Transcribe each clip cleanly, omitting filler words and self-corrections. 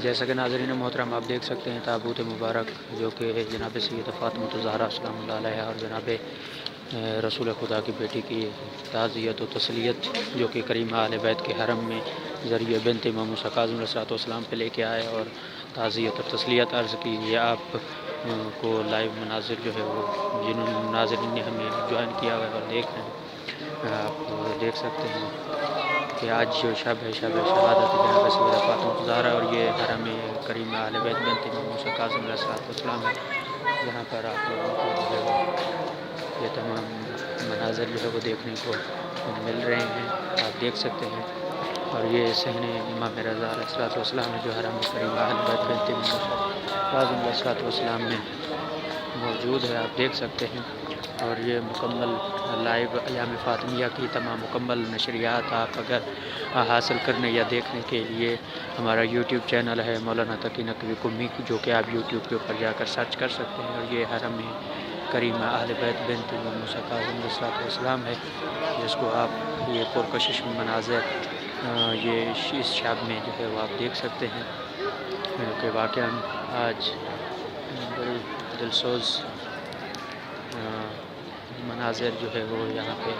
جیسا کہ ناظرین محترم آپ دیکھ سکتے ہیں تابوت مبارک جو کہ جناب سید فاطمۃ الزہرا سلام اللہ علیہ اور جناب رسول خدا کی بیٹی کی تعزیت و تسلیت جو کہ کریم اہل بیت کے حرم میں ذریعہ بنت امام موسیٰ کاظم علیہ الصلوۃ والسلام پہ لے کے آئے اور تعزیت اور تسلیت عرض کی. یہ آپ کو لائیو مناظر جو ہے وہ جن ناظرین نے ہمیں جوائن کیا ہوا ہے اور دیکھ رہے ہیں آپ دیکھ سکتے ہیں کہ آج جو شب ہے شب شہادت جناب سیدہ فاطمۃ الزہرا اور یہ حرم کریم اہل بیت بنت امام موسیٰ کاظم علیہ الصلوۃ والسلام ہے. یہاں پر آپ لوگوں کو جو ہے وہ یہ تمام مناظر جو ہے وہ دیکھنے کو مل رہے ہیں آپ دیکھ سکتے ہیں. اور یہ صحن امام رضا علیہ الصلوۃ والسلام ہے جو حرم کریم اہل بیت بنت امام موسیٰ کاظم علیہ الصلوۃ والسلام میں موجود ہے آپ دیکھ سکتے ہیں. اور یہ مکمل لائیو ایام فاطمیہ کی تمام مکمل نشریات آپ اگر حاصل کرنے یا دیکھنے کے لیے ہمارا یوٹیوب چینل ہے مولانا تقی نقوی قمی جو کہ آپ یوٹیوب کے اوپر جا کر سرچ کر سکتے ہیں. اور یہ حرم کریم اہل بیت بنت امام موسیٰ کاظم علیہ الصلوۃ والسلام ہے جس کو آپ یہ پرکشش مناظر یہ اس شب میں جو ہے وہ آپ دیکھ سکتے ہیں کہ واقعاً آج بڑی دلسوز مناظر جو ہے وہ یہاں پہ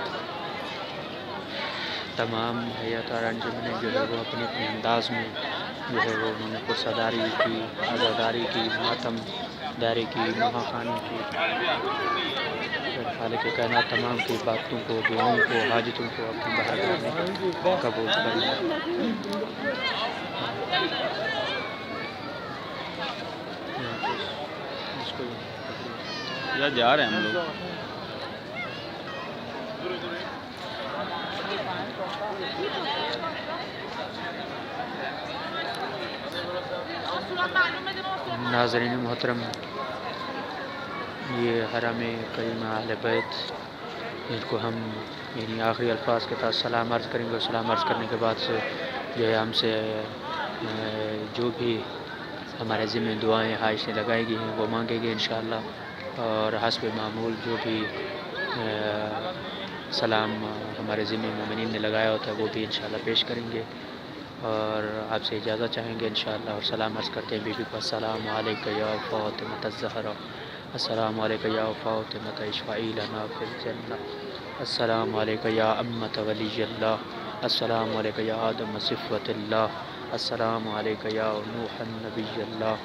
تمام حیات اور انجمنیں جو ہے وہ اپنے اپنے انداز میں جو ہے وہ انہوں نے پرسداری کی عزاداری کی ماتم داری کی مہاخانی کی خالق کائنات تمام کی باتوں کو دعاؤں کو حاجتوں کو اپنی بارگاہ میں قبول کرنا. جا رہے ہیں ہم لوگ. ناظرین محترم یہ حرم کریم اہل بیت جن کو ہم یعنی آخری الفاظ کے ساتھ سلام عرض کریں گے اور سلام عرض کرنے کے بعد سے جو ہے ہم سے جو بھی ہمارے ذمہ دعائیں خواہشیں لگائی گئی ہیں وہ مانگیں گے انشاءاللہ. اور حسب معمول جو بھی سلام ہمارے ذمہ مومنین نے لگایا ہوتا ہے وہ بھی انشاءاللہ پیش کریں گے اور آپ سے اجازت چاہیں گے انشاءاللہ. اور سلام عرض کرتے ہیں بی بی کو السلام علیکہ یا فاطمۃ الزہرا السلام علیکہ یا فاطمۃ اشفعی لنا فی الجنہ السلام علیکہ یا امۃ ولی اللہ السلام علیکہ یا آدم صفوۃ اللہ السلام علیکہ یا نوح النبی اللہ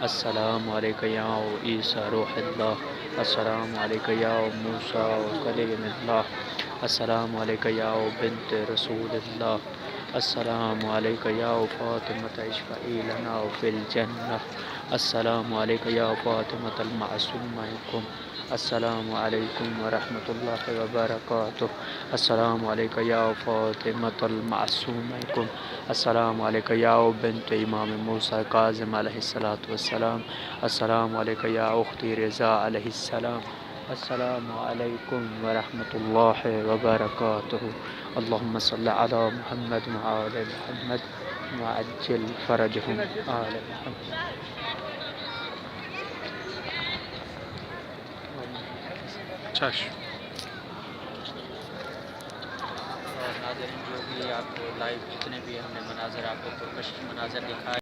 السلام علیکہ یا عیسیٰ روح اللہ السلام علیکہ یا موسیٰ کلیم اللہ السلام علیکہ یا بنت رسول اللہ السلام علیکہ یا فاطمۃ اشفعی لنا فی الجنہ السلام علیکہ یا فاطمۃ المعصومہ السلام علیکم ورحمۃ اللہ وبرکاتہ السلام علیکہ یا فاطمۃ المعصومہ السلام علیکہ یا بنت امام موسیٰ کاظم علیہ الصلوۃ والسلام السلام علیکہ یا اختی رضا علیہ السلام السلام علیکم ورحمۃ اللہ وبرکاتہ. اللہم صلی علی محمد وآل محمد وعجل فرجہم آل محمد. اور ناظرین جو بھی آپ کو لائیو جتنے بھی ہم نے مناظر آپ کو پرکشش مناظر دکھائے